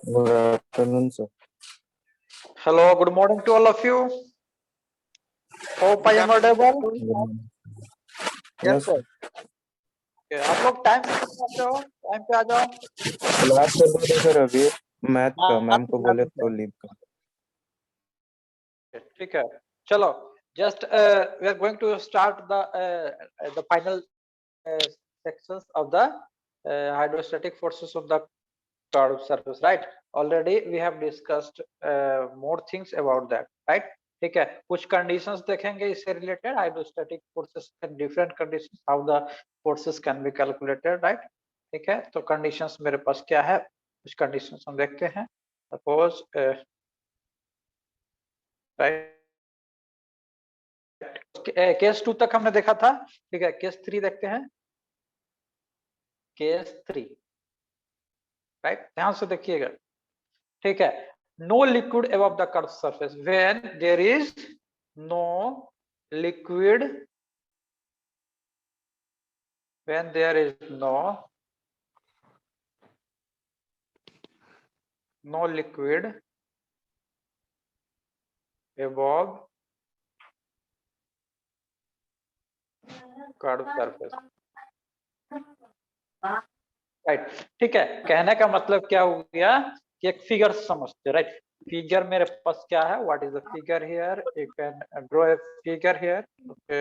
Good afternoon, sir. Hello, good morning to all of you. Hope I am audible. Good morning. Yes, Yes, sir. Okay, आप लोग time से आते हो, time पे आ जाओ। Class चल रही है सर अभी मैथ का, मैम को बोले आपकी तो लीव कर। ठीक है, चलो just we are going to start the final sections of the hydrostatic forces of the curved surface, right? Already we have discussed more things about that, right? ठीक है, कुछ कंडीशंस देखेंगे इससे related, hydrostatic forces and different conditions, how the forces can be calculated, right? ठीक है, तो conditions मेरे पास क्या है, कुछ कंडीशंस हम देखते हैं। सपोज राइट, केस 2 तक हमने देखा था, ठीक है, केस 3 देखते हैं। केस 3, राइट, ध्यान से देखिएगा, ठीक है। No liquid above the curved surface, when there is no liquid, when there is no liquid above curved surface, right, ठीक है। कहने का मतलब क्या हो गया कि एक फिगर समझते, राइट? फिगर मेरे पास क्या है, what is the figure here, you can draw a figure here, okay,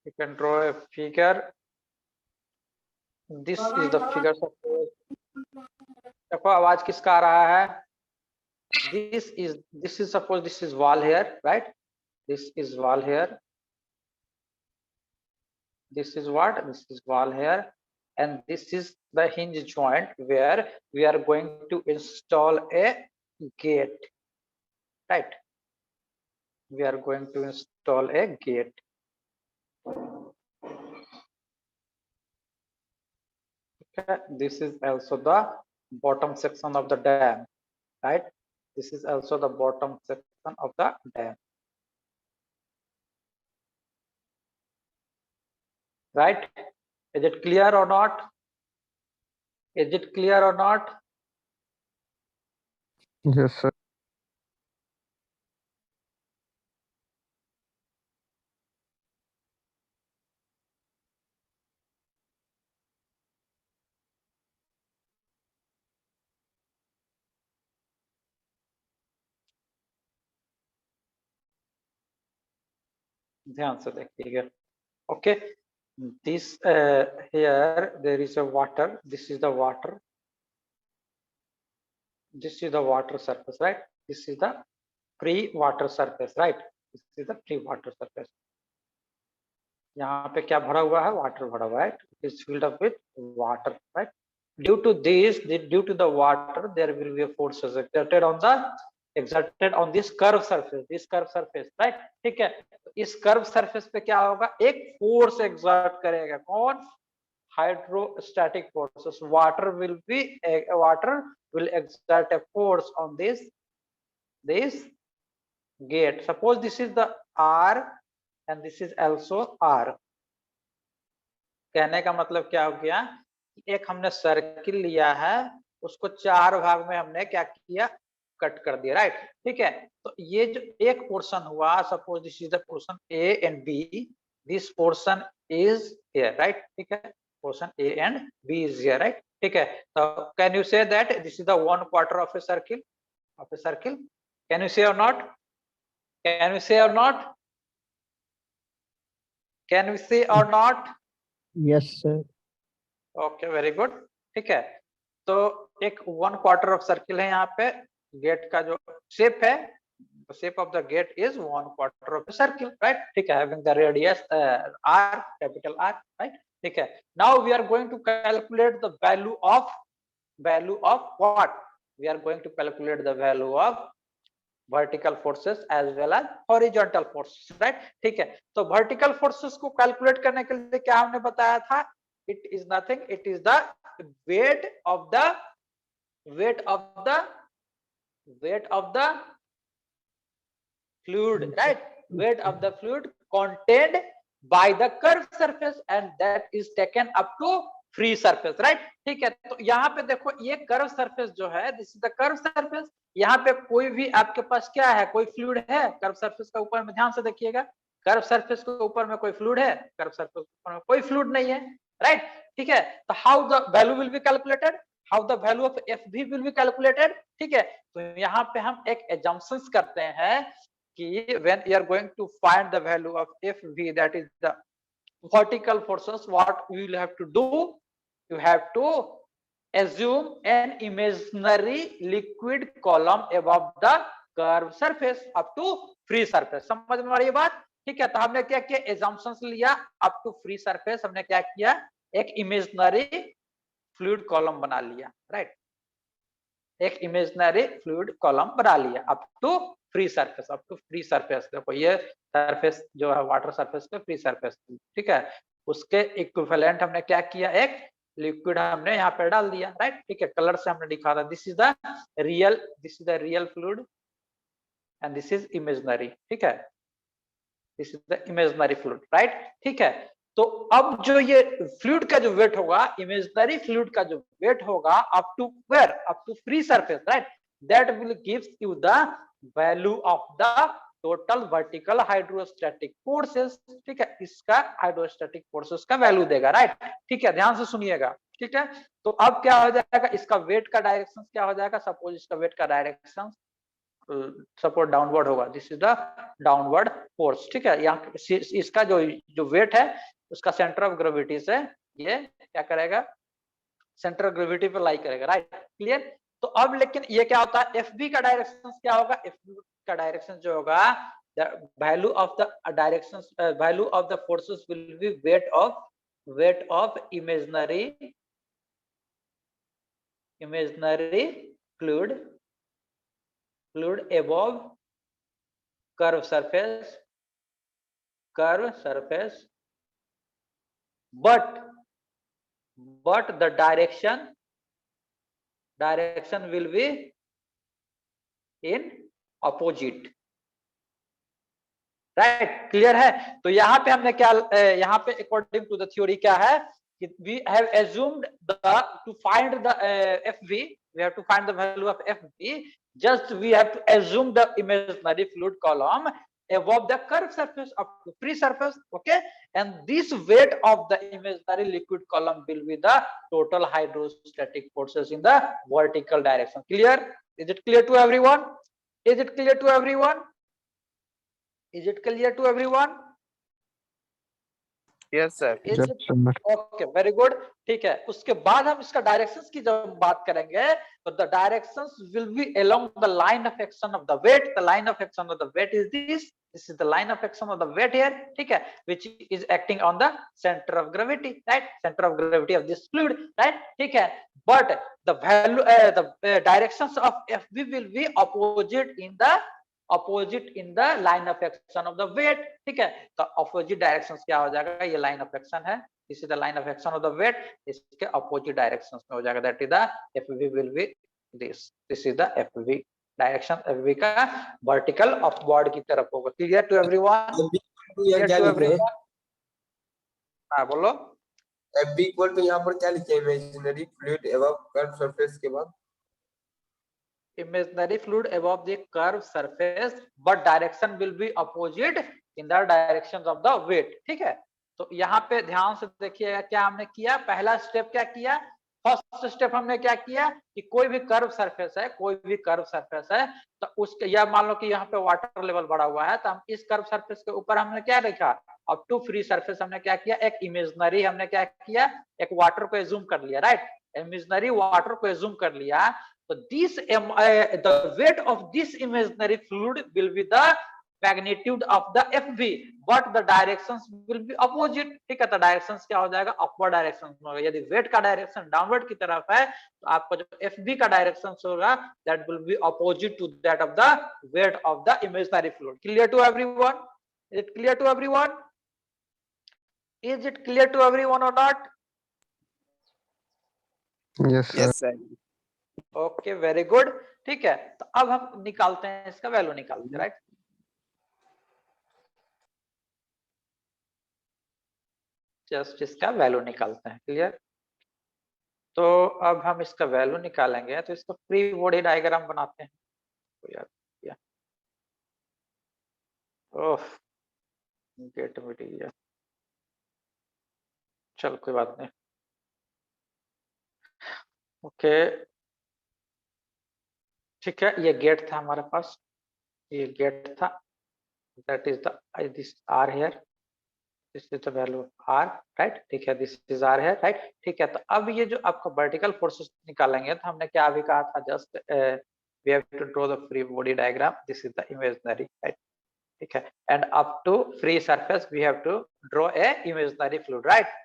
you can draw a figure, this is the figure. Suppose देखो आवाज किसका आ रहा है, this is suppose this is wall here, right? This is wall here, this is what, this is wall here, and this is the hinge joint where we are going to install a gate, right? We are going to install a gate. Okay, this is also the bottom section of the dam, right? This is also the bottom section of the dam, right? Is it clear or not? Is it clear or not? Yes, sir. ध्यान से देखिएगा, okay, this here there is a water, this is the water, this is the water surface, right? This is the free water surface, right? This is the free water surface. यहाँ पे क्या भरा हुआ है, water भरा हुआ है, it is filled up with water, right? Due to this, due to the water, there will be a force exerted on this curved surface, right? ठीक है, तो इस कर्व सरफेस पे क्या होगा, एक फोर्स एक्सर्ट करेगा, कौन? Hydrostatic forces. Water will exert a force on this gate. Suppose this is the R and this is also R. कहने का मतलब क्या हो गया, एक हमने सर्किल लिया है, उसको 4 भाग में हमने क्या किया, कट कर दिया, राइट? ठीक है, तो ये जो एक पोर्शन हुआ, suppose this is the portion A and B, this portion is here, right? ठीक है, portion A and B is here, right? ठीक है, तो can you say that this is the 1/4 of a circle, can you say और not, can you say और not, can you say और not? Yes sir. Okay, very good, ठीक है, तो एक 1/4 ऑफ सर्किल है, यहाँ पे गेट का जो शेप है, the shape of the gate is 1/4 of the circle, right? ठीक है, having the radius r, capital R, right? ठीक है, now we are going to calculate the value of what? We are going to calculate the value of vertical forces as well as horizontal forces, right? ठीक है, तो vertical forces को calculate करने के लिए क्या हमने बताया था, it is nothing, it is the weight of the fluid, right? Weight of the fluid contained by the curved surface, and that is taken up to free surface, right. ठीक है, तो यहाँ पे देखो ये कर्व सरफेस जो है, this is the curve surface. यहाँ पे कोई भी आपके पास क्या है, कोई फ्लूइड है कर्व सरफेस का ऊपर में, ध्यान से देखिएगा, कर्व सरफेस के ऊपर में कोई फ्लूइड है, कर्व सरफेस के ऊपर में कोई फ्लूइड नहीं है, राइट। ठीक है, तो how the value will be calculated, how the value of F B will be calculated. ठीक है, तो यहाँ पे हम एक एजम्पशंस करते हैं कि when you are going to find the value of FV, that is the vertical forces, what we will have to do, you have to assume an imaginary liquid column above the curved surface up to free surface। समझ में आ रही है बात? ठीक है, तो हमने क्या किया, एजम्पशंस लिया अप टू फ्री सरफेस, हमने क्या किया, एक इमेजिनरी फ्लूइड कॉलम बना लिया, राइट, एक इमेजिनरी फ्लूइड कॉलम बना लिया up to free surface, up to free surface. देखो ये सरफेस जो है वाटर सरफेस पे फ्री सरफेस, ठीक है, उसके इक्विवेलेंट हमने क्या किया, एक लिक्विड हमने यहाँ पे डाल दिया, राइट। ठीक है, कलर से हमने दिखा था, this is the real fluid and this is imaginary. ठीक है, this is the imaginary fluid, right. ठीक है, तो अब जो ये फ्लूइड का जो वेट होगा, इमेजिनरी फ्लूइड का जो वेट होगा up to where, up to free surface, right, that will gives you the value of the total vertical hydrostatic forces. ठीक है, इसका हाइड्रोस्टैटिक फोर्सेस का वैल्यू देगा, राइट। ठीक है, ध्यान से सुनिएगा। ठीक है, तो अब क्या हो जाएगा, इसका वेट का डायरेक्शन क्या हो जाएगा, सपोज इसका वेट का डायरेक्शन सपोर्ट डाउनवर्ड होगा, this is the downward force. ठीक है, यहाँ इसका जो वेट है उसका सेंटर ऑफ ग्रेविटी से ये क्या करेगा, सेंटर ऑफ ग्रेविटी पे लाई करेगा, राइट, क्लियर। तो अब लेकिन ये क्या होता है, एफ बी का डायरेक्शन क्या होगा, एफ बी का डायरेक्शन जो होगा, the value of the direction, value of the forces will be weight of imaginary fluid above curve surface, but the direction will be in opposite, right, clear है। तो यहाँ पे हमने क्या, यहाँ पे अकॉर्डिंग टू द थ्योरी क्या है कि we have assumed to find the FV, we have to find the value of FV, just we have to assume the imaginary fluid column above the curved surface up to free surface, okay, and this weight of the imaginary liquid column will be the total hydrostatic forces in the vertical direction। Clear? Is it clear to everyone? Is it clear to everyone? Is it clear to everyone? Yes sir। Okay, very good. ठीक है, उसके बाद हम इसका directions की जब बात करेंगे तो the directions will be along the line of action of the weight. The line of action of the weight is this is the line of action of the weight here, ठीक है, which is acting on the centre of gravity, right, centre of gravity of this fluid, right. ठीक है, but the value the directions of FB will be opposite in the line of action of the weight. ठीक है, तो opposite direction क्या हो जाएगा, ये line of action है, this is the line of action of the weight, इसके opposite direction में हो जाएगा, that is the FV will be this is the FV direction, FV का वर्टिकल अपवर्ड की तरफ होगा। Clear to everyone? हाँ बोलो। एफबी इक्वल टू यहाँ पर क्या लिखे, imaginary fluid above curve surface के बाद imaginary fluid above the curved surface but direction will be opposite in the directions of the weight। ठीक है, तो यहाँ पे ध्यान से देखिएगा क्या हमने किया, पहला स्टेप क्या किया, फर्स्ट स्टेप हमने क्या किया कि कोई भी कर्व सरफेस है तो उसके, या मान लो कि यहाँ पे वाटर लेवल बढ़ा हुआ है, तो हम इस कर्व सरफेस के ऊपर हमने क्या लिखा, अप टू फ्री सरफेस हमने क्या किया, एक इमेजिनरी हमने क्या किया, एक वाटर को एज्यूम कर लिया, राइट, इमेजिनरी वाटर को एज्यूम कर लिया। So this the weight of this imaginary fluid will be the magnitude of the FV, but the directions will be opposite। ठीक है, तो डायरेक्शंस क्या हो जाएगा, अपवर्ड डायरेक्शन होगा। यदि वेट का डायरेक्शन डाउनवर्ड की तरफ है तो आपका जो FV का डायरेक्शन होगा that will be opposite to that of the weight of the imaginary fluid। Clear to everyone? Is it clear to everyone? Is it clear to everyone or not? Yes sir। Yes sir. Okay, very good. ठीक है, तो अब हम निकालते हैं, इसका value निकालते हैं, राइट। जस्ट इसका वैल्यू निकालते हैं, क्लियर। तो अब हम इसका वैल्यू निकालेंगे, तो इसका फ्री बॉडी डायग्राम बनाते हैं। तो यार क्या, ओह गेट मटेरियल, चल कोई बात नहीं। ओके ठीक है, ये गेट था हमारे पास, ये गेट था, that is the this R here, this is the value R, right. ठीक है, दिस इज आर है, राइट। ठीक है, तो अब ये जो आपका वर्टिकल फोर्सेस निकालेंगे, तो हमने क्या अभी कहा था, just we have to draw the free body diagram, this is the imaginary, right. ठीक है, and up to free surface we have to draw a imaginary fluid, right.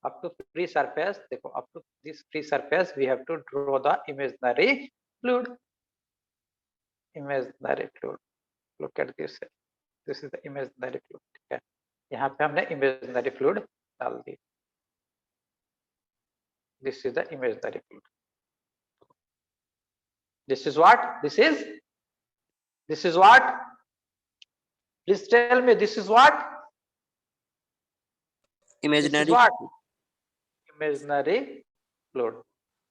up to free surface, देखो up to this free surface we have to draw the imaginary fluid, look at this is the imaginary fluid। ठीक है, यहाँ पे हमने imaginary fluid डाल दी, this is the imaginary fluid, this is what, this is what, please tell me, this is what, imaginary imaginary fluid,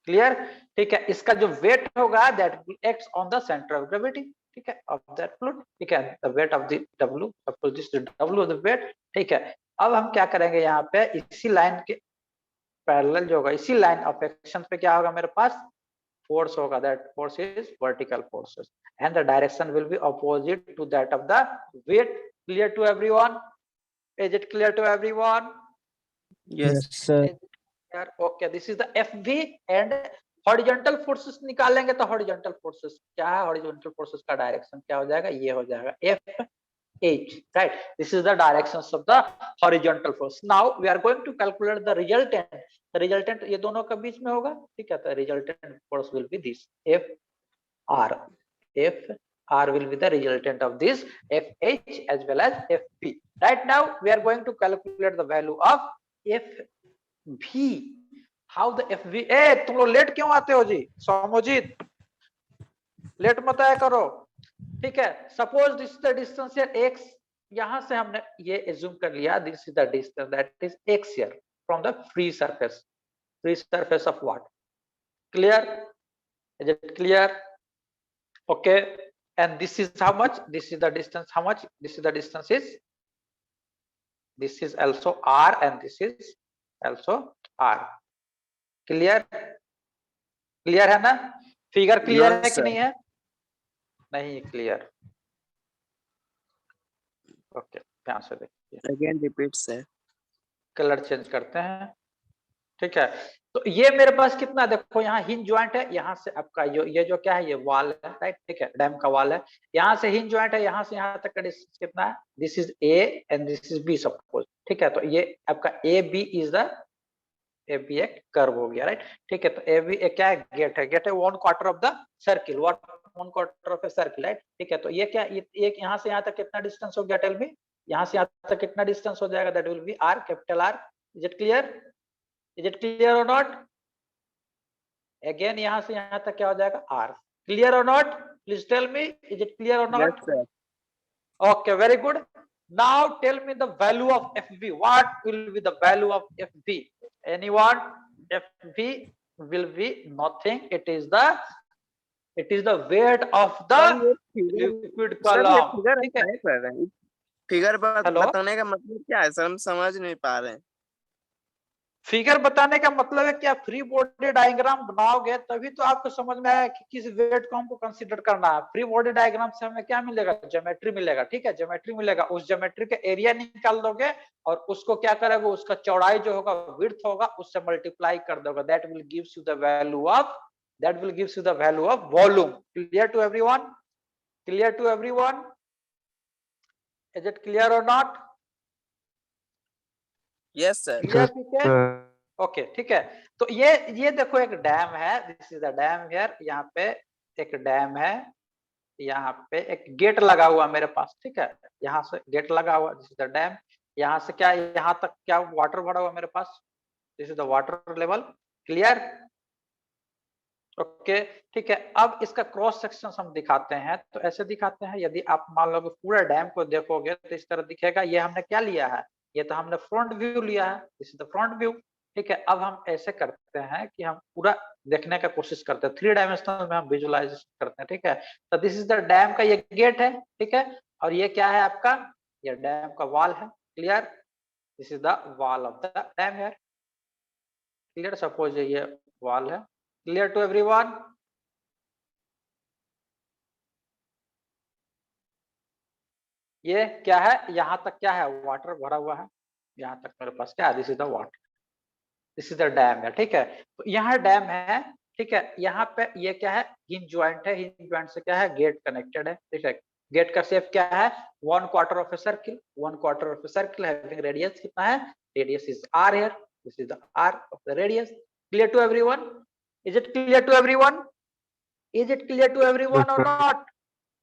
clear. ठीक है, इसका जो वेट होगा that acts on the centre of gravity, ठीक है, of that fluid. ठीक है, the weight of the W, suppose this W of the weight. ठीक है, अब हम क्या करेंगे, यहाँ पे इसी लाइन के पैरेलल जो होगा, इसी लाइन ऑफ एक्शन पे क्या होगा, मेरे पास फोर्स होगा, that force is vertical forces and the direction will be opposite to that of the weight. Clear to everyone, is it clear to everyone? Yes sir. यार okay, this is the FV and horizontal forces निकालेंगे, तो horizontal forces क्या है, horizontal forces का direction क्या हो जाएगा, ये हो जाएगा F H, right. This is the directions of the horizontal force. Now we are going to calculate the resultant ये दोनों के बीच में होगा, ठीक है। तो resultant force will be this F R will be the resultant of this FH as well as FP. Right now we are going to calculate the value of FV. How the FV? तुम लोग late क्यों आते हो जी? सोमोजीत late मत आया करो, ठीक है। Suppose this is the distance here x, यहां से हमने ये एज्यूम कर लिया this is the distance that is x here from the free surface of what? Clear? Is it clear? Okay, and this is how much, this is the distance, how much, this is the distance is, this is also r and this is also r. Clear है ना? Figure clear है कि नहीं है? नहीं clear? Okay, ध्यान से देखिए, again repeat sir. Colour change करते हैं, ठीक है। तो ये मेरे पास कितना, देखो यहाँ हिंज ज्वाइंट है, यहाँ से आपका ये जो क्या है, ये वॉल है, राइट। ठीक है, डैम का वॉल है, यहाँ से हिंज ज्वाइंट है, यहाँ से यहाँ तक का डिस्टेंस कितना है, this is A and this is B suppose, ठीक है। तो ये आपका A B is the, A B एक कर्व हो गया, राइट। ठीक है, तो ए बी क्या है, गेट है 1/4 of the circle, what 1/4 of a circle, right. ठीक है, तो ये क्या, ये यहाँ से यहाँ तक कितना डिस्टेंस हो गया, टेल मी, यहाँ से यहाँ तक कितना डिस्टेंस हो जाएगा, that will be R, capital R. Is it clear? Is it clear or not? Again, यहाँ से यहाँ तक क्या हो जाएगा, R. Clear or not? Please tell me. Is it clear or not? Yes, sir. Okay, very good. Now tell me the value of FV. What will be the value of FV? Anyone? FV will be nothing. It is the weight of the liquid column. ठीक है? Figure Hello? बताने का मतलब क्या है sir, हम समझ नहीं पा रहे हैं। फिगर बताने का मतलब है कि आप फ्री बॉडी डायग्राम बनाओगे तभी तो आपको समझ में आया कि किस वेट को हमको कंसीडर करना है। फ्री बॉडी डायग्राम से हमें क्या मिलेगा, ज्योमेट्री मिलेगा, ठीक है। ज्योमेट्री मिलेगा, उस ज्योमेट्री का एरिया निकाल दोगे और उसको क्या करोगे, उसका चौड़ाई जो होगा, विड्थ होगा, उससे मल्टीप्लाई कर दोगे, that will gives you the value of volume. Clear to everyone? Clear to everyone? Is it clear और नॉट? Yes sir. क्लियर? ठीक है, ओके, ठीक है। तो ये देखो एक डैम है, this is the dam here, यहाँ पे एक डैम है, यहाँ पे एक गेट लगा हुआ मेरे पास, ठीक है। यहाँ से गेट लगा हुआ, दिस इज द डैम। यहाँ से क्या, यहाँ तक क्या वाटर भरा हुआ मेरे पास, this is the water level. Clear? Okay, ठीक है। अब इसका क्रॉस सेक्शन हम दिखाते हैं, तो ऐसे दिखाते हैं। यदि आप मान लो पूरा डैम को देखोगे तो इस तरह दिखेगा। ये हमने क्या लिया है, ये तो हमने फ्रंट व्यू लिया है, this is the front view, ठीक है, अब हम ऐसे करते हैं कि हम पूरा देखने का कोशिश करते हैं, 3 डायमेंशनल में हम विजुअलाइजेशन करते हैं। ठीक है, तो दिस इज द डैम का ये गेट है। ठीक है, और ये क्या है आपका, ये डैम का वॉल है। Clear, this is the wall of the dam here. Clear, suppose ये वॉल है। Clear to everyone? ये क्या है, यहाँ तक क्या है, वाटर भरा हुआ है। यहाँ तक मेरे पास क्या है, this is the water, this is the dam है। ठीक है, तो यहाँ डैम है। ठीक है, यहाँ पे ये क्या है, हिंज ज्वाइंट है। हिंज ज्वाइंट से क्या है, गेट कनेक्टेड है। ठीक है, गेट का शेप क्या है, 1/4 of a circle. 1/4 of a circle having radius कितना है, radius is r here, this is the r of the radius. Clear to everyone? Is it clear to everyone? Is it clear to everyone or not?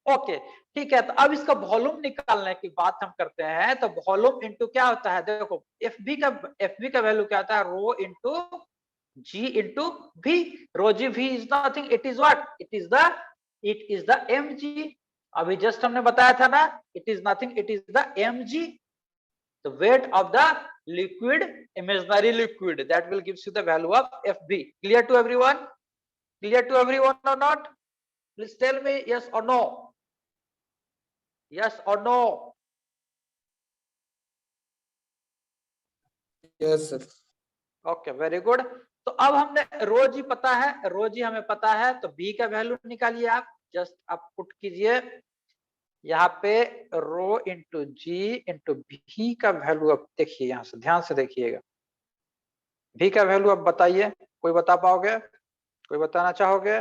Okay, ठीक है, तो अब इसका volume निकालने की बात हम करते हैं। तो वॉल्यूम इनटू क्या होता है, देखो एफ बी का वैल्यू क्या होता है, rho into G into V. Rho G V is nothing, it is what, it is the M G. अभी जस्ट हमने बताया था ना, it is nothing, it is the M G, the weight of the liquid, imaginary liquid, that will gives you the value of F B. Clear to everyone? Clear to everyone और not? Please tell me yes और no, yes or no? Yes, sir. Okay, very good. तो अब हमने रो जी पता है, रो जी हमें पता है, तो बी का वैल्यू निकालिए आप। जस्ट आप पुट कीजिए यहाँ पे रो इंटू जी इंटू भी का वैल्यू। अब देखिए यहाँ से ध्यान से देखिएगा, भी का वैल्यू अब बताइए, कोई बता पाओगे, कोई बताना चाहोगे,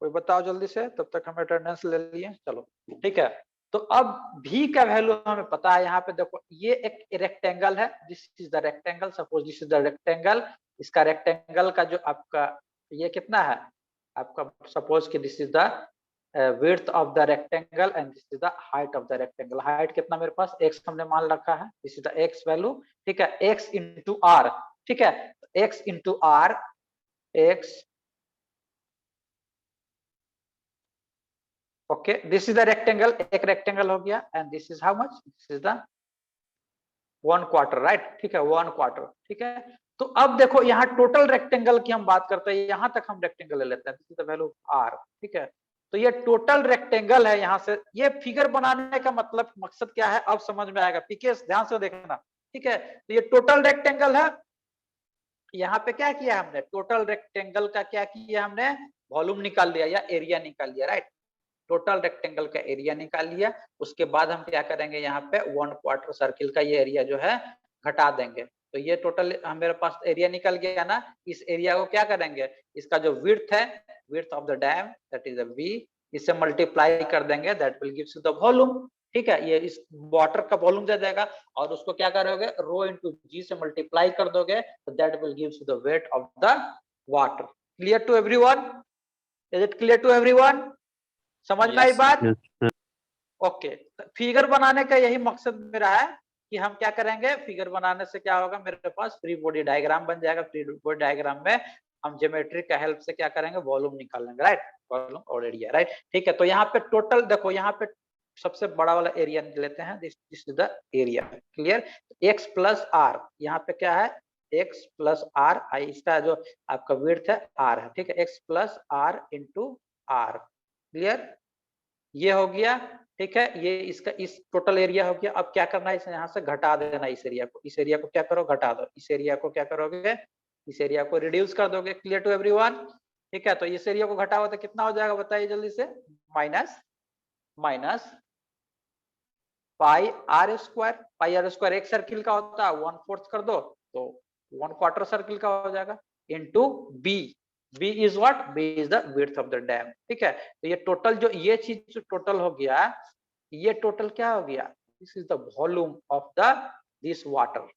कोई बताओ जल्दी से, तब तक हम अटेंडेंस ले लिए। चलो ठीक है, तो अब भी का वैल्यू हमें पता है। यहाँ पे देखो ये एक रेक्टेंगल है, this is the rectangle, suppose this is the rectangle. इसका रेक्टेंगल का जो आपका ये कितना है आपका, सपोज कि this is the width of the rectangle and this is the height of the rectangle. Height कितना मेरे पास, x हमने मान रखा है, this is the x value. ठीक है, x इंटू आर। ठीक है, x into R, x, okay, this is the rectangle, एक रेक्टेंगल हो गया, and this is how much, this is the 1/4, right. ठीक है, 1/4। ठीक है, तो अब देखो यहाँ टोटल रेक्टेंगल की हम बात करते हैं, यहां तक हम रेक्टेंगल ले लेते हैं, this is the value R. ठीक है, तो ये टोटल रेक्टेंगल है। यहाँ से ये फिगर बनाने का मतलब मकसद क्या है, अब समझ में आएगा। पीके ध्यान से देखना। ठीक है, तो ये टोटल रेक्टेंगल है। यहाँ पे क्या किया हमने, टोटल रेक्टेंगल का क्या किया हमने, वॉल्यूम निकाल लिया या एरिया निकाल लिया, राइट। टोटल रेक्टेंगल का एरिया निकाल लिया, उसके बाद हम क्या करेंगे, यहाँ पे 1/4 सर्किल का ये एरिया जो है घटा देंगे। तो ये टोटल मेरे पास एरिया निकल गया ना। इस एरिया को क्या करेंगे, इसका जो विड्थ है, width of the dam, that is V, इससे मल्टीप्लाई कर देंगे, that will gives you the volume. ठीक है, ये इस वाटर का वॉल्यूम दे देगा, और उसको क्या करोगे, रो इंटू जी से मल्टीप्लाई कर दोगे, तो that will gives you the weight of the water. Clear to everyone? Is it clear to everyone? समझ में आई बात? ओके, फिगर बनाने का यही मकसद मेरा है कि हम क्या करेंगे, फिगर बनाने से क्या होगा, मेरे पास फ्री बॉडी डायग्राम बन जाएगा। फ्री बॉडी डायग्राम में हम ज्योमेट्री का हेल्प से क्या करेंगे, वॉल्यूम निकाल लेंगे, राइट, वॉल्यूम और एरिया, राइट। ठीक है, तो यहाँ पे टोटल देखो, यहाँ पे सबसे बड़ा वाला एरिया लेते हैं, this is the area. Clear, x plus R, यहाँ पे क्या है, x प्लस आर, इसका जो आपका विड्थ है r है। ठीक है, x plus R into R. Clear, ये हो गया। ठीक है, ये इसका इस टोटल एरिया हो गया। अब क्या करना है, इसे यहाँ से घटा देना, इस एरिया को, इस एरिया को क्या करो, घटा दो। इस एरिया को क्या करोगे, इस एरिया को रिड्यूस कर दोगे। Clear to everyone? ठीक है, तो इस एरिया को घटाओ तो कितना हो जाएगा, बताइए जल्दी से, minus pi R square. Pi R square एक सर्किल का होता है, 1/4 कर दो तो 1/4 सर्किल का हो जाएगा, into B. B is what? B is the width of the dam. ठीक है, तो ये टोटल जो ये चीज जो टोटल हो गया, ये टोटल क्या हो गया, this is the volume of the this water.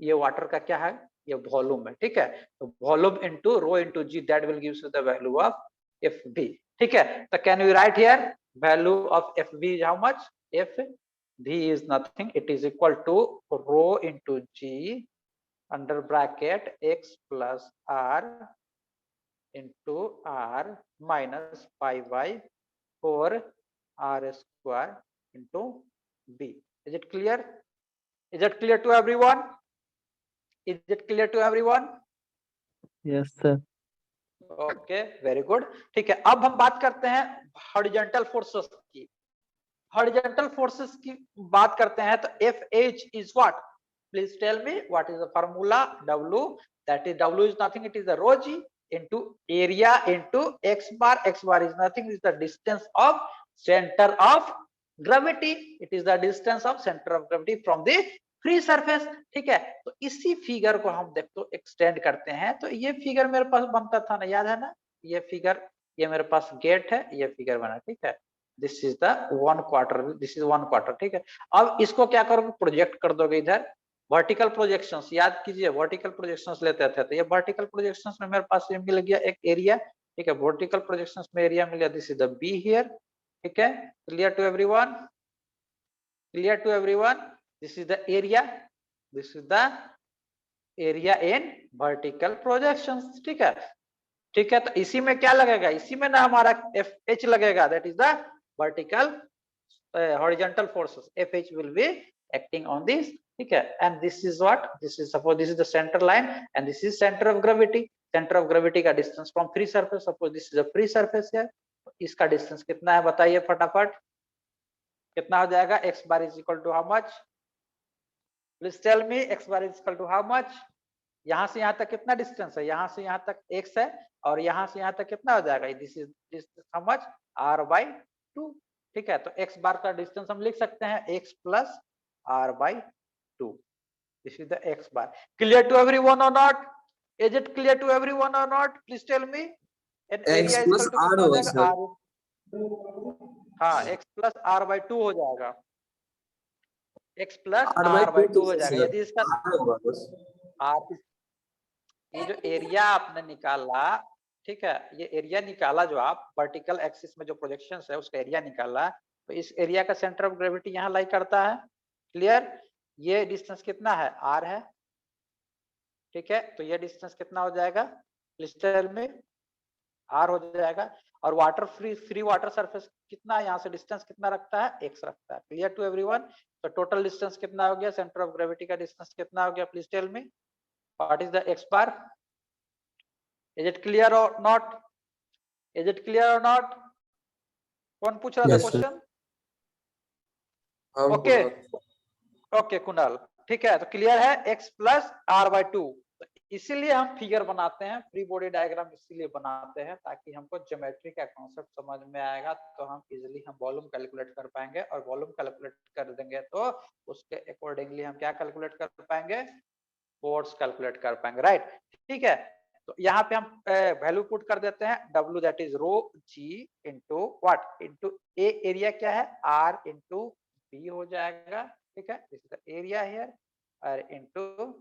ये वाटर का क्या है, ये वॉल्यूम है। ठीक है, तो volume into rho into G, that will gives you the value of F B. ठीक है, तो can you write here, value of F B is how much, F B is nothing, it is equal to rho into G under bracket x plus R into r minus pi by 4 r square into b. Is it clear? Is it clear to everyone? Is it clear to everyone? Yes, sir. Okay, very good. ठीक है, अब हम बात करते हैं horizontal forces की। Horizontal forces की बात करते हैं तो FH is what? Please tell me what is the formula? W, that is W is nothing, it is the rho g into area into x bar. X bar is nothing, it is the distance of center of gravity. It is the distance of center of gravity from the free surface. ठीक है, तो इसी figure को हम देख तो extend करते हैं, तो ये फिगर मेरे पास बनता था ना, याद है ना? ये फिगर, ये मेरे पास गेट है, ये फिगर बना, ठीक है। This is the 1 quarter, this is 1 quarter, ठीक है। अब इसको क्या करोगे? प्रोजेक्ट कर दोगे इधर, वर्टिकल प्रोजेक्शंस, याद कीजिए वर्टिकल प्रोजेक्शंस लेते थे, तो ये वर्टिकल प्रोजेक्शंस में मेरे पास ये मिल गया एक एरिया, ठीक है। वर्टिकल प्रोजेक्शंस में एरिया मिल गया, this is the B here, ठीक है। Clear to everyone? Clear to everyone? This is the area, this is the area in vertical projections, ठीक है। ठीक है, तो इसी में क्या लगेगा? इसी में ना हमारा FH लगेगा, that is the vertical horizontal forces. FH will be acting on this, ठीक है। And this is what? This is, suppose this is the center line and this is center of gravity. Center of gravity का distance from free surface, suppose this is a free surface है, इसका distance कितना है बताइए फटाफट, कितना हो जाएगा? x bar is equal to how much? Please tell me, x bar is equal to how much? यहाँ से यहाँ तक कितना डिस्टेंस है? यहाँ से यहाँ तक x है और यहाँ से यहाँ तक कितना हो जाएगा? This is how much? r/2, ठीक है। तो x बार का डिस्टेंस हम लिख सकते हैं x plus r/2। This is the x bar. Clear to everyone और not? Is it clear to everyone और not? Please tell me. And area is equal to कितना हो जाएगा? हाँ, x plus r/2 हो जाएगा, x plus r/2 हो जाएगा। यदि इसका आप ये जो एरिया आपने निकाला, ठीक है, ये एरिया निकाला जो आप वर्टिकल एक्सिस में जो प्रोजेक्शन है उसका एरिया निकाला, तो इस एरिया का सेंटर ऑफ ग्रेविटी यहाँ लाई करता है। क्लियर? ये डिस्टेंस कितना है? r है, ठीक है। तो ये डिस्टेंस कितना हो जाएगा? Please tell me. r हो जाएगा। और वाटर फ्री वाटर सरफेस कितना यहाँ से डिस्टेंस कितना रखता है? x रखता है। Clear to everyone? तो टोटल डिस्टेंस कितना हो गया? सेंटर ऑफ ग्रेविटी का डिस्टेंस कितना हो गया? Please tell me what is the x bar? Is it clear और नॉट? इज इट क्लियर और नॉट? कौन पूछ रहा था क्वेश्चन? ओके ओके कुणाल, ठीक है। तो क्लियर है, x plus r/2। इसीलिए हम फिगर बनाते हैं, फ्री बॉडी डायग्राम इसीलिए बनाते हैं ताकि हमको ज्योमेट्री का कॉन्सेप्ट समझ में आएगा, तो हम इजीली हम वॉल्यूम कैलकुलेट कर पाएंगे, और वॉल्यूम कैलकुलेट कर देंगे तो उसके अकॉर्डिंगली हम क्या कैलकुलेट कर पाएंगे? फोर्स कैलकुलेट कर पाएंगे, राइट? ठीक है, तो यहाँ पे हम वैल्यू पुट कर देते हैं, W that is rho G into what? Into A area क्या है? R इंटू B हो जाएगा, ठीक है। This is the area here, और इंटू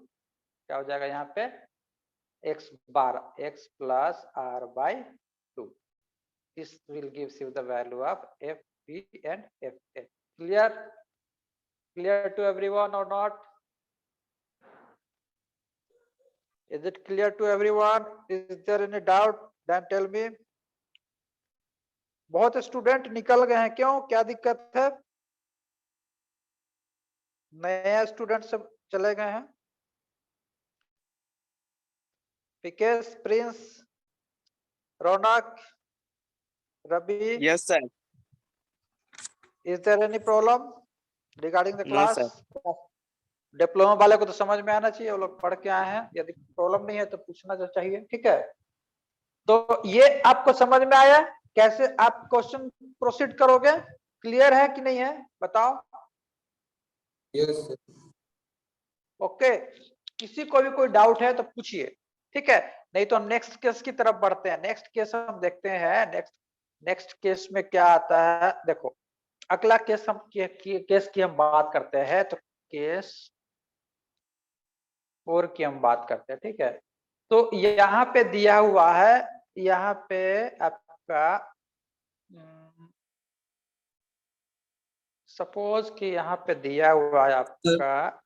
क्या हो जाएगा यहाँ पे? x bar, x plus r/2। This will gives you the value of FB and FA। Clear? Clear to everyone or not? Is it clear to everyone? Is there any doubt? Then tell me। बहुत student निकल गए हैं, क्यों? क्या दिक्कत है? नए student सब चले गए हैं। Vikesh, Prince, Raunak, Ravi. Yes, sir. Is there any problem regarding the No, class? sir. Diploma वाले को तो समझ में आना चाहिए, वो लोग पढ़ के आए हैं, यदि प्रॉब्लम नहीं है तो पूछना तो चाहिए, ठीक है। तो ये आपको समझ में आया कैसे आप क्वेश्चन प्रोसीड करोगे? क्लियर है कि नहीं है बताओ? यस ओके, किसी को भी कोई डाउट है तो पूछिए, ठीक है, नहीं तो हम नेक्स्ट केस की तरफ बढ़ते हैं। नेक्स्ट केस हम देखते हैं, नेक्स्ट केस में क्या आता है। देखो अगला केस हम केस की हम बात करते हैं, तो केस 4 की हम बात करते हैं, ठीक है। तो यहाँ पे दिया हुआ है, यहाँ पे आपका सपोज कि यहाँ पे दिया हुआ है आपका,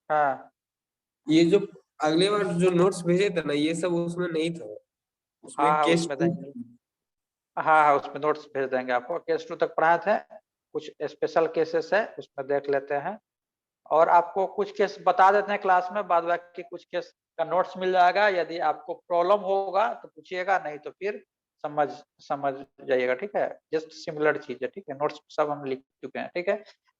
हाँ ये जो अगले बार जो नोट्स भेजे थे ना, ये सब उसमें नहीं था, उसमें हाँ, केस उसमें देंगे, हाँ उसमें नोट्स भेज देंगे आपको। केस 2 तक पढ़ाए थे, कुछ स्पेशल केसेस है उसमें देख लेते हैं। और आपको कुछ केस बता देते हैं क्लास में, बाद बाकी कुछ केस का नोट्स मिल जाएगा। यदि आपको प्रॉब्लम होगा तो पूछिएगा, नहीं तो फिर समझ समझ जाइएगा, ठीक है। जस्ट सिमिलर चीज है, ठीक है। नोट्स सब हम लिख चुके हैं, ठीक है।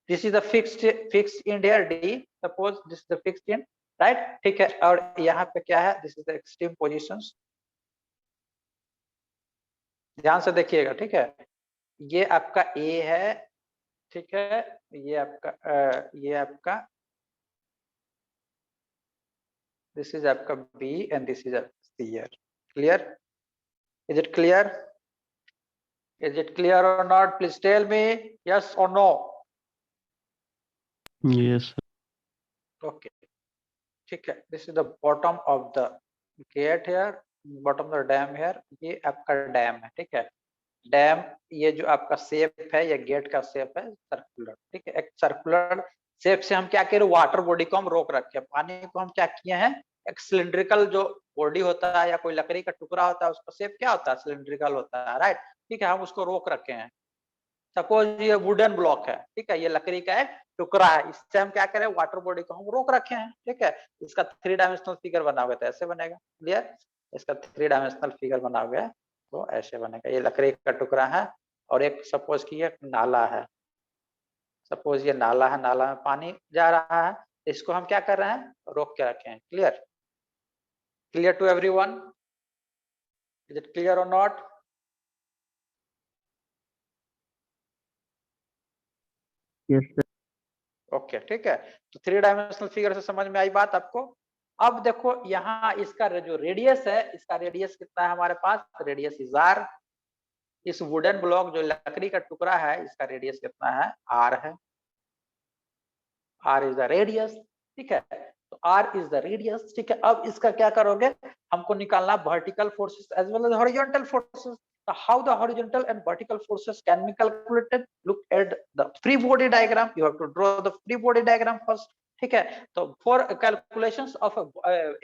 This is the fixed in here D, suppose this is the fixed in, right, ठीक है। और यहाँ पे क्या है, this is the extreme positions, ध्यान से देखिएगा, ठीक है। ये आपका ए है, ठीक है। ये आपका this is आपका B and this is C here. Clear? Is it clear? Is it clear or not? Please tell me yes or no. Yes, sir. Okay. ठीक है. This is the bottom of the gate here, bottom of the dam here. ये आपका dam है, ठीक है। Dam, ये जो आपका शेप है, ये गेट का शेप है सर्कुलर, ठीक है। एक सर्कुलर शेप से हम क्या करें, वाटर बॉडी को हम रोक रखे हैं। पानी को हम क्या किए हैं, एक सिलिंड्रिकल जो बॉडी होता है या कोई लकड़ी का टुकड़ा होता है, उसका शेप क्या होता है, सिलिंड्रिकल होता है, राइट, ठीक है। हम उसको रोक रखे हैं। सपोज ये वुडन ब्लॉक है, ठीक है, ये लकड़ी का एक टुकड़ा है, इससे हम क्या करें, वाटर बॉडी को हम रोक रखे हैं, ठीक है। इसका 3 डायमेंशनल फिगर बनाओगे तो ऐसे बनेगा, क्लियर। इसका 3 डायमेंशनल फिगर बनाओगे तो ऐसे बनेगा। ये लकड़ी का टुकड़ा है और एक सपोज की एक नाला है, सपोज ये नाला है, नाला में पानी जा रहा है, इसको हम क्या कर रहे हैं, रोक के रखे हैं। Clear? Clear to everyone? Is it clear और नॉट? Yes, sir. ओके, ठीक है। तो 3 डायमेंशनल फिगर से समझ में आई बात आपको। अब देखो यहाँ इसका जो रेडियस है, इसका रेडियस कितना है हमारे पास, रेडियस इज आर। इस वुडन ब्लॉक जो लकड़ी का टुकड़ा है, इसका रेडियस कितना है, आर है। आर इज द रेडियस, ठीक है। तो आर इज द रेडियस, ठीक है। अब इसका क्या करोगे, हमको निकालना vertical forces as well as horizontal forces. How the horizontal and vertical forces can be calculated? Look at the free body diagram. You have to draw the free body diagram first, ठीक है। तो for calculations of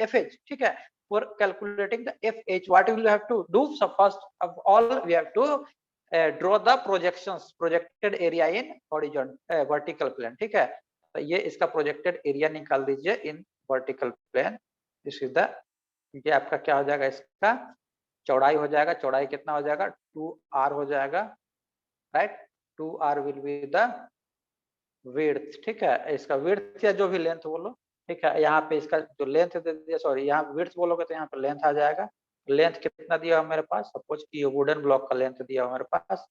FH, ठीक है, for calculating the FH, what will you have to do? So first of all, we have to draw the projected area in horizontal vertical plane, ठीक है। तो ये इसका प्रोजेक्टेड एरिया निकाल दीजिए in vertical plane. This is the, ये आपका क्या हो जाएगा, इसका चौड़ाई हो जाएगा। चौड़ाई कितना हो जाएगा, 2r हो जाएगा, right. 2r will be the width, ठीक है। इसका विड्थ या जो भी लेंथ बोलो, ठीक है। यहाँ पे इसका जो लेंथ दे दिया, सॉरी, यहाँ विड्थ बोलोगे तो यहाँ पे लेंथ आ जाएगा। लेंथ कितना दिया हुआ मेरे पास, सपोज कि ये वुडन ब्लॉक का लेंथ दिया हुआ मेरे पास,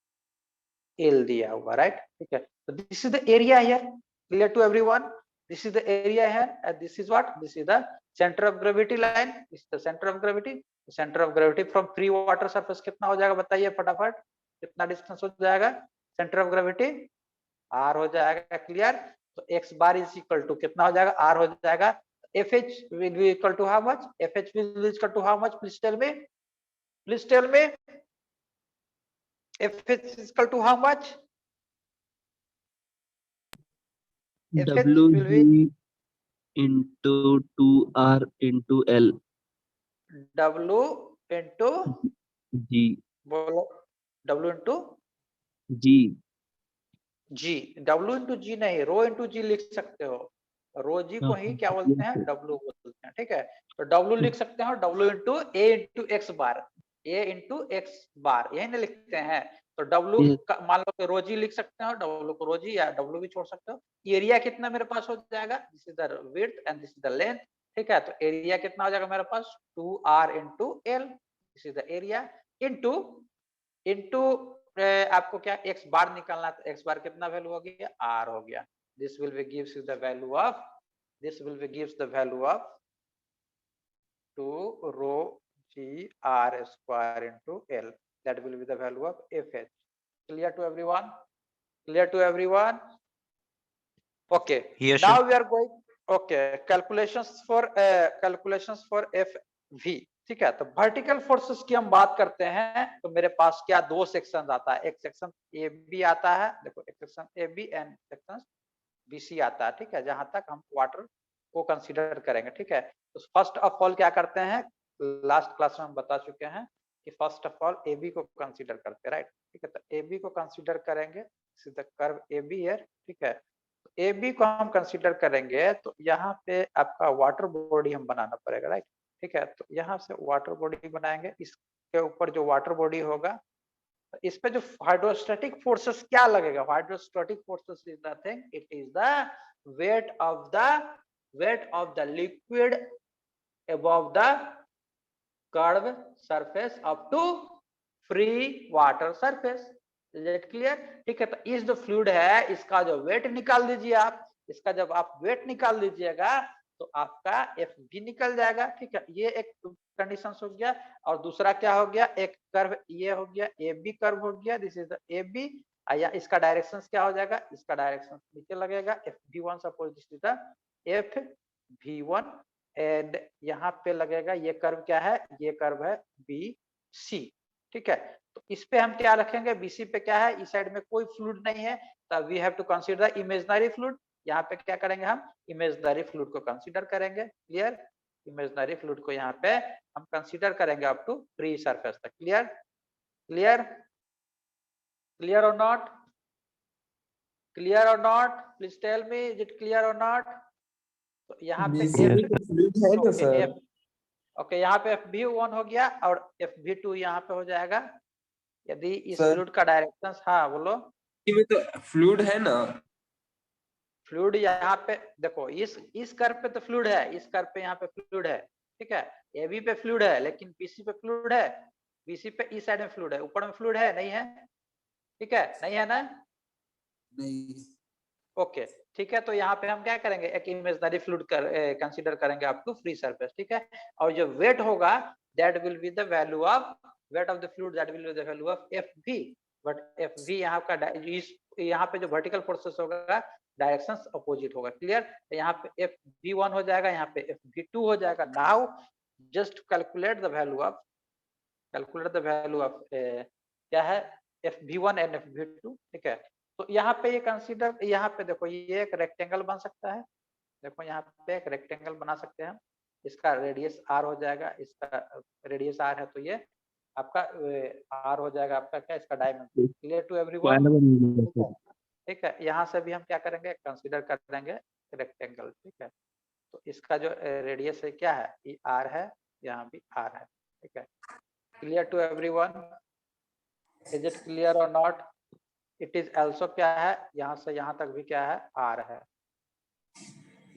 L दिया हुआ, राइट, ठीक है। तो this is the area here, clear to everyone? This is the area here, and this is what? This is the center of gravity line. This is the center of gravity. The center of gravity from free water surface कितना हो जाएगा, बताइए फटाफट, कितना distance हो जाएगा? Centre of gravity r हो जाएगा, क्लियर। तो x bar is equal to कितना हो जाएगा, r हो जाएगा। FH will be equal to how much? FH will be equal to how much? Please tell me. Please tell me. FH is equal to how much? FH will be WG into 2R into L. W into G. बोलो, W into G. G। W into G नहीं, रो into G लिख सकते हो। रो जी को ही क्या बोलते हैं, W बोलते हैं, ठीक है। तो W लिख सकते हो, W into A into X bar, A into X बार, यही ना लिखते हैं। तो W मान लो कि रो जी लिख सकते हो, W को रो जी या W भी छोड़ सकते हो। एरिया कितना मेरे पास हो जाएगा, this is the width and this is the length, ठीक है। तो एरिया कितना हो जाएगा मेरे पास, 2r into L, this is the area, into आपको क्या x बार निकालना है, तो x बार कितना वैल्यू हो गया, r हो गया। This will be gives you the value of, this will be gives the value of 2 rho g r square into L, that will be the value of FH. Clear to everyone? Clear to everyone? Okay. Yes, Now sir. we are going, okay, calculations for FV, ठीक है। तो vertical forces की हम बात करते हैं, तो मेरे पास क्या दो सेक्शन आता है, एक सेक्शन ए बी आता है, देखो एक section A B and section B C आता है, ठीक है, जहां तक हम वाटर को कंसीडर करेंगे, ठीक है। तो फर्स्ट ऑफ ऑल क्या करते हैं, लास्ट क्लास में हम बता चुके हैं कि first of all A B को कंसीडर करते हैं, राइट, ठीक है। तो ए बी को कंसीडर करेंगे, कर्व ए बी है, ठीक है। ए बी को हम कंसीडर करेंगे तो यहाँ पे आपका वाटर बॉडी हम बनाना पड़ेगा, राइट। ठीक है, तो यहाँ से वाटर बॉडी बनाएंगे, इसके ऊपर जो वाटर बॉडी होगा इस पे जो हाइड्रोस्टैटिक फोर्सेस क्या लगेगा, hydrostatic forces is nothing, it is the weight of the liquid above the curved surface up to free water surface. Is it clear? ठीक है, तो इस जो फ्लूइड है इसका जो वेट निकाल दीजिए आप, इसका जब आप वेट निकाल दीजिएगा तो आपका एफ भी निकल जाएगा। ठीक है, ये एक कंडीशन हो गया। और दूसरा क्या हो गया, एक कर्व ये हो गया, ए बी कर्व हो गया, this is the A B. या इसका डायरेक्शन क्या हो जाएगा, इसका डायरेक्शन नीचे लगेगा, F B one, suppose this is the F B one, and यहाँ पे लगेगा ये कर्व क्या है, ये कर्व है बी सी। ठीक है, तो इस पे हम क्या रखेंगे, बीसी पे क्या है, इस साइड में कोई फ्लूइड नहीं है, तो we have to consider imaginary fluid. यहाँ पे क्या करेंगे, हम इमेजिनरी फ्लूइड को कंसीडर करेंगे। क्लियर, इमेजिनरी फ्लूइड को यहाँ पे हम कंसीडर करेंगे अप टू फ्री सरफेस तक। क्लियर, क्लियर, क्लियर और नॉट, क्लियर और not, please tell me, is it clear और नॉट। तो यहाँ पे फ्लूइड है ना सर? ओके, यहाँ पे एफ भी वन हो गया और एफ भी टू यहाँ पे हो जाएगा यदि इस सर, फ्लूइड का डायरेक्शन, हाँ बोलो। में तो फ्लूइड है ना? फ्लूइड यहाँ पे देखो, इस कर्व पे तो फ्लूइड है, इस कर्व पे यहाँ पे फ्लूइड है। ठीक है, ए बी पे फ्लूइड है, लेकिन बीसी पे फ्लूइड है, बीसी पे इस साइड में फ्लूइड है, ऊपर में फ्लूइड है नहीं है? ठीक है, नहीं है ना? नहीं। ओके, ठीक है, तो यहाँ पे हम क्या करेंगे, एक इमेजिनरी फ्लूइड कंसीडर करेंगे अप टू फ्री सरफेस। ठीक है, और जो वेट होगा that will be the value of weight of the fluid, that will be the value of F V. But F V यहाँ का यहाँ पे जो वर्टिकल फोर्सेस होगा डायरेक्शंस अपोजिट होगा। क्लियर, यहाँ पे एफ वी वन हो जाएगा, यहाँ पे एफ वी टू हो जाएगा। Now just calculate the value of क्या है, F V one and F V two. ठीक है, तो यहाँ पे ये कंसीडर, यहाँ पे देखो ये एक रेक्टेंगल बन सकता है, देखो यहाँ पे एक रेक्टेंगल बना सकते हैं, इसका रेडियस आर हो जाएगा, इसका रेडियस आर है तो ये आपका आर हो जाएगा आपका क्या, इसका डायमेंशन। Clear to everyone? ठीक है, यहाँ से भी हम क्या करेंगे, कंसीडर करेंगे रेक्टेंगल। ठीक है, तो इसका जो रेडियस है क्या है, ये आर है, यहाँ भी आर है। ठीक है, clear to everyone, is it clear और नॉट? इट इज ऑल्सो क्या है, यहाँ से यहाँ तक भी क्या है, आर है।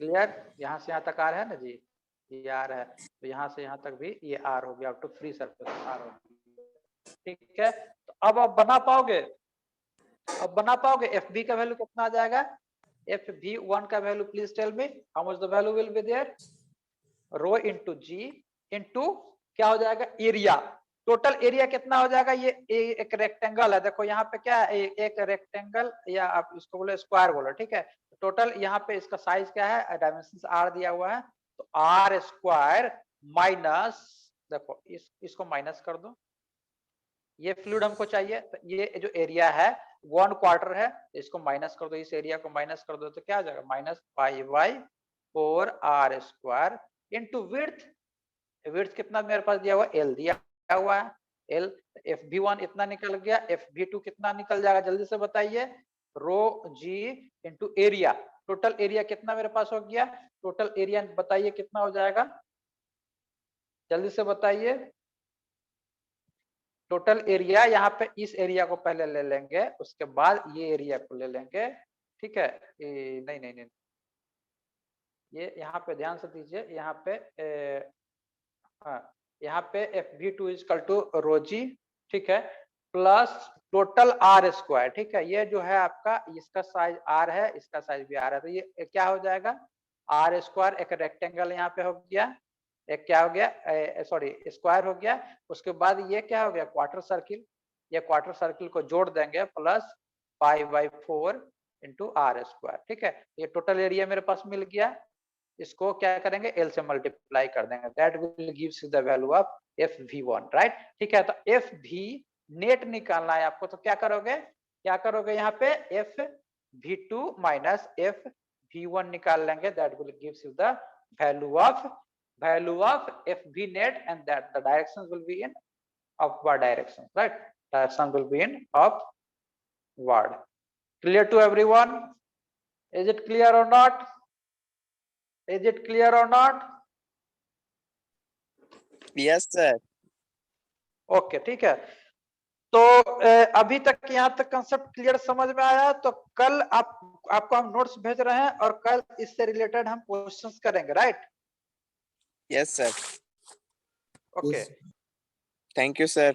क्लियर, यहाँ से यहाँ तक आर है ना जी, ये आर है, तो यहाँ से यहाँ तक भी ये आर हो गया, up to free surface R हो गया। ठीक है, तो अब आप बना पाओगे, अब बना पाओगे एफ बी का वैल्यू कितना आ जाएगा, एफ बी वन का value please tell me, how much the value will be there, rho into G into क्या हो जाएगा, एरिया। टोटल एरिया कितना हो जाएगा, ये एक रेक्टेंगल है, देखो यहाँ पे क्या है, एक रेक्टेंगल, या आप इसको बोलो स्क्वायर बोलो। ठीक है, टोटल यहाँ पे इसका साइज क्या है, डायमेंशन आर दिया हुआ है, तो आर स्क्वायर माइनस, देखो इसको माइनस कर दो, ये फ्लूइड हमको चाहिए, तो ये जो एरिया है 1/4 है, इसको माइनस कर दो, इस एरिया को माइनस कर दो, तो क्या आ जाएगा, minus pi by 4r square into width. Width कितना मेरे पास दिया हुआ, एल दिया हुआ है, एल, एफ बी वन इतना निकल गया, एफ बी टू कितना निकल जाएगा, जल्दी से बताइए, रो जी इंटू एरिया। टोटल एरिया कितना मेरे पास हो गया, टोटल एरिया बताइए कितना हो जाएगा, जल्दी से बताइए। टोटल एरिया, यहाँ पे इस एरिया को पहले ले लेंगे, उसके बाद ये एरिया को ले लेंगे। ठीक है, नहीं नहीं नहीं, ये यहाँ पे ध्यान से दीजिए, यहाँ पे हाँ, यहाँ पे F B two equal to rho G, ठीक है, प्लस टोटल आर स्क्वायर। ठीक है, ये जो है आपका, इसका साइज आर है, इसका साइज भी आर है, तो ये क्या हो जाएगा, आर स्क्वायर, एक रेक्टेंगल यहाँ पे हो गया, एक क्या हो गया, सॉरी स्क्वायर हो गया, उसके बाद ये क्या हो गया, क्वार्टर सर्किल, ये क्वार्टर सर्किल को जोड़ देंगे, plus pi by 4 into R square. ठीक है, ये टोटल एरिया मेरे पास मिल गया, इसको क्या करेंगे, एल से मल्टीप्लाई कर देंगे, that will gives the value of F V one, right. ठीक है, तो एफ भी नेट निकालना है आपको, तो क्या करोगे यहाँ पे F V two minus F V one निकाल लेंगे, that will gives you the value of F V net, and that the direction will be in upward direction, right? Direction will be in upward. Clear to everyone? Is it clear or not? Is it clear or not? Yes, sir. Okay ठीक है। तो अभी तक यहाँ तक concept clear समझ में आया? तो कल आपको हम नोट्स भेज रहे हैं और कल इससे रिलेटेड हम क्वेश्चंस करेंगे, right? Yes, sir. Okay Yes. Thank you, sir.